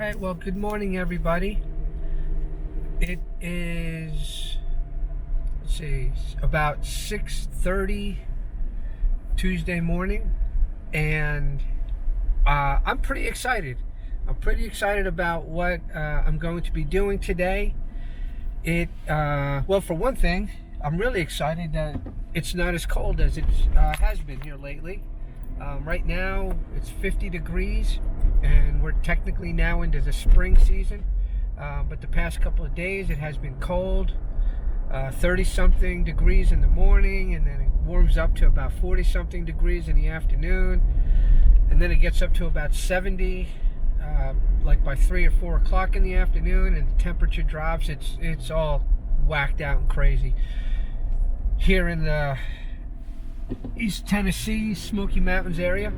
right, well, good morning, everybody. It is, let's see, about 6:30 Tuesday morning, and I'm pretty excited. I'm pretty excited about what I'm going to be doing today. Well, for one thing, I'm really excited that it's not as cold as it has been here lately. Right now, it's 50 degrees, and we're technically now into the spring season. But the past couple of days, it has been cold, 30-something degrees in the morning, and then it warms up to about 40-something degrees in the afternoon, and then it gets up to about 70, like by 3 or 4 o'clock in the afternoon, and the temperature drops. It's all whacked out and crazy. Here in the East Tennessee, Smoky Mountains area.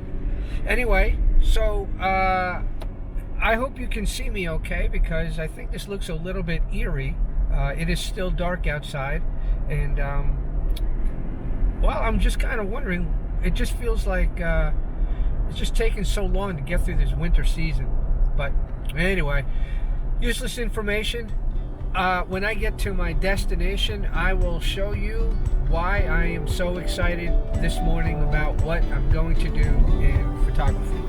Anyway, so I hope you can see me okay, because I think this looks a little bit eerie. It is still dark outside, and well, I'm just kind of wondering, it just feels like it's just taking so long to get through this winter season. But anyway, useless information. When I get to my destination, I will show you why I am so excited this morning about what I'm going to do in photography.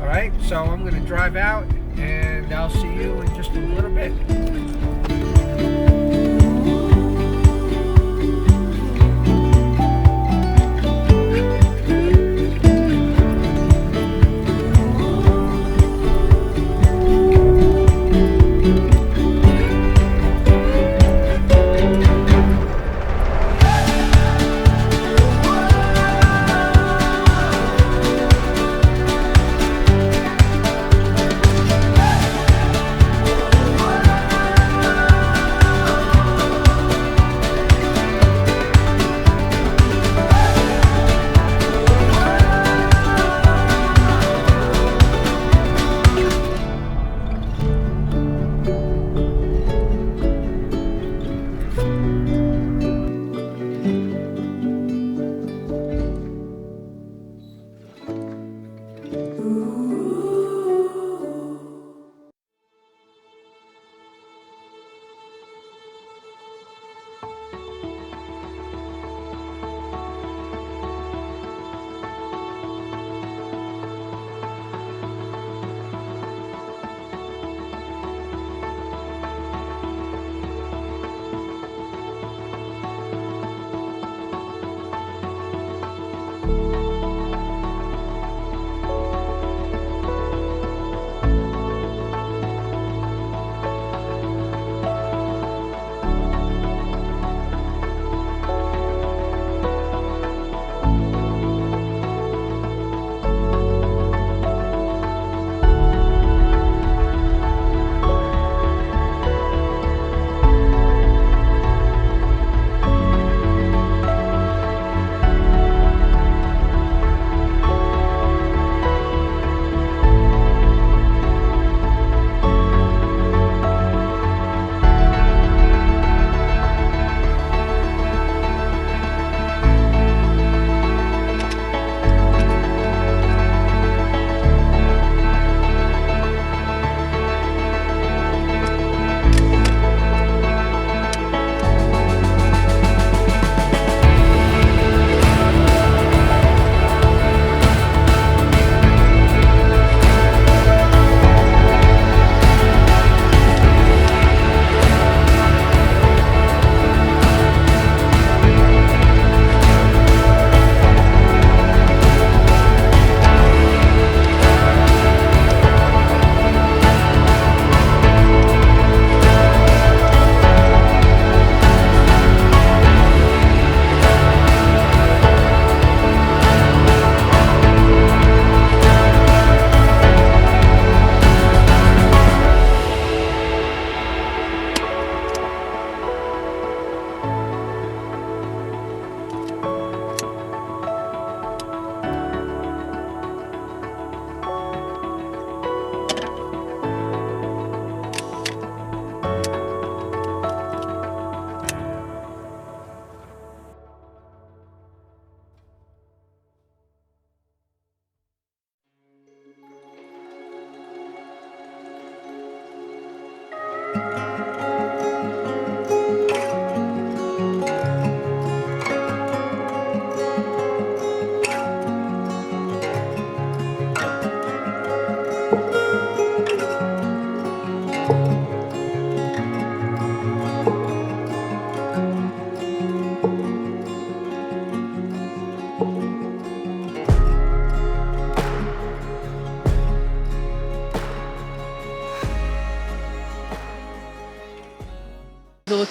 All right, so I'm going to drive out, and I'll see you in just a little bit.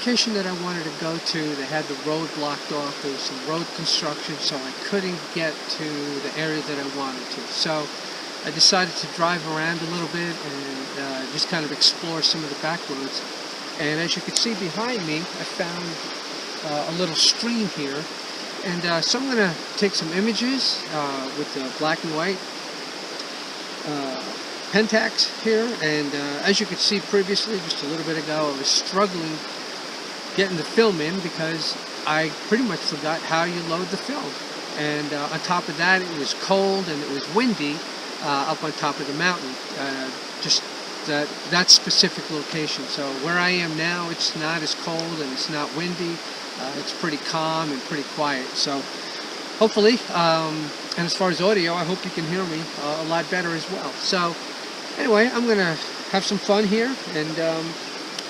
location that I wanted to go to, they had the road blocked off. There was some road construction, so I couldn't get to the area that I wanted to. So I decided to drive around a little bit and just kind of explore some of the back roads. And as you can see behind me, I found a little stream here. And so I'm going to take some images with the black and white Pentax here. And as you could see previously, just a little bit ago, I was struggling getting the film in because I pretty much forgot how you load the film. And on top of that, it was cold and it was windy up on top of the mountain. Just that specific location. So where I am now, it's not as cold and it's not windy. It's pretty calm and pretty quiet. So hopefully, and as far as audio, I hope you can hear me a lot better as well. So anyway, I'm gonna have some fun here and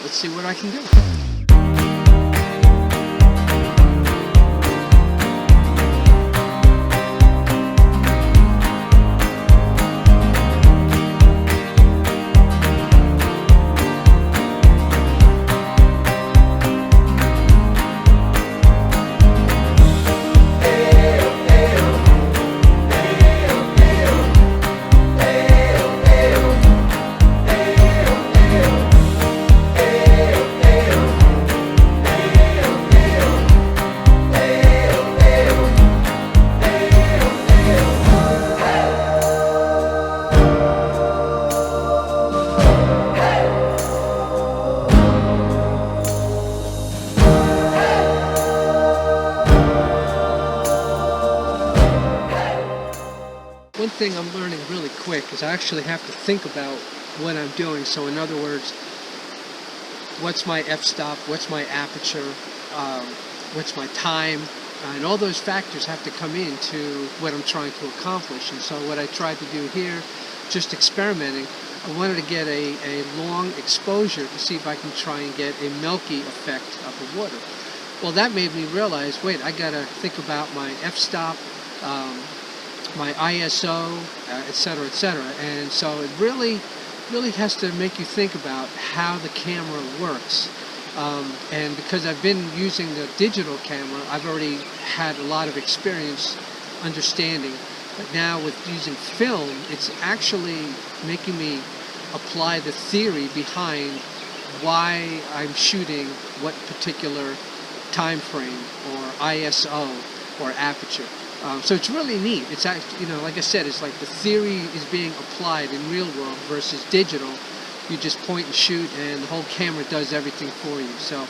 let's see what I can do. One thing I'm learning really quick is I actually have to think about what I'm doing. So in other words, what's my f-stop, what's my aperture, what's my time, and all those factors have to come into what I'm trying to accomplish. And so what I tried to do here, just experimenting, I wanted to get a long exposure to see if I can try and get a milky effect of the water. Well, that made me realize, wait, I gotta think about my f-stop, my ISO, etc., etc. And so it really has to make you think about how the camera works. And because I've been using the digital camera, I've already had a lot of experience understanding. But now with using film, it's actually making me apply the theory behind why I'm shooting what particular time frame or ISO or aperture. So it's really neat. It's actually, like I said, it's like the theory is being applied in real world versus digital. You just point and shoot and the whole camera does everything for you. So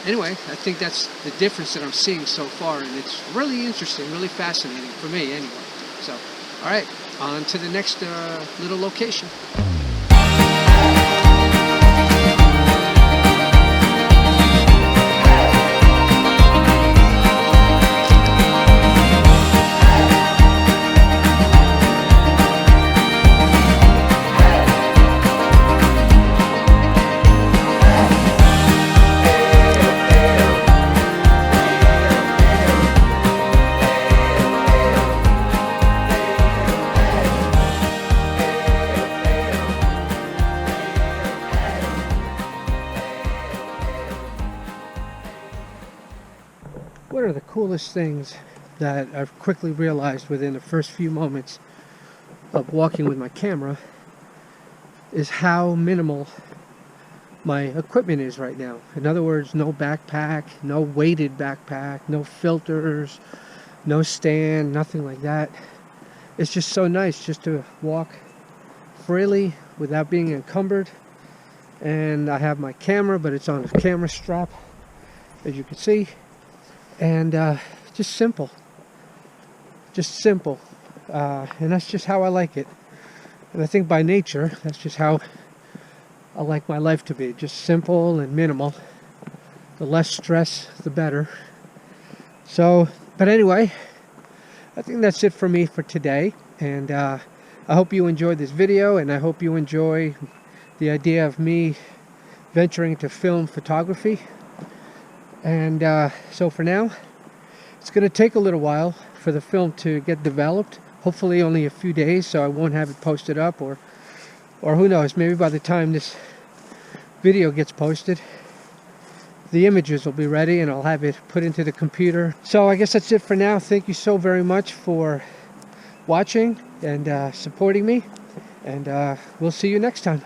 anyway, I think that's the difference that I'm seeing so far, and it's really interesting, really fascinating for me anyway. So, all right, on to the next little location. One of the coolest things that I've quickly realized within the first few moments of walking with my camera is how minimal my equipment is right now. In other words, no backpack, no weighted backpack, no filters, no stand, nothing like that. It's just so nice just to walk freely without being encumbered. And I have my camera, but it's on a camera strap, as you can see. And just simple, and that's just how I like it. And I think by nature, that's just how I like my life to be, just simple and minimal. The less stress, the better. So, but anyway, I think that's it for me for today. And I hope you enjoyed this video, and I hope you enjoy the idea of me venturing into film photography. And so for now, it's going to take a little while for the film to get developed. Hopefully only a few days, so I won't have it posted up, or who knows, maybe by the time this video gets posted, the images will be ready and I'll have it put into the computer. So I guess that's it for now. Thank you so very much for watching and supporting me, and we'll see you next time.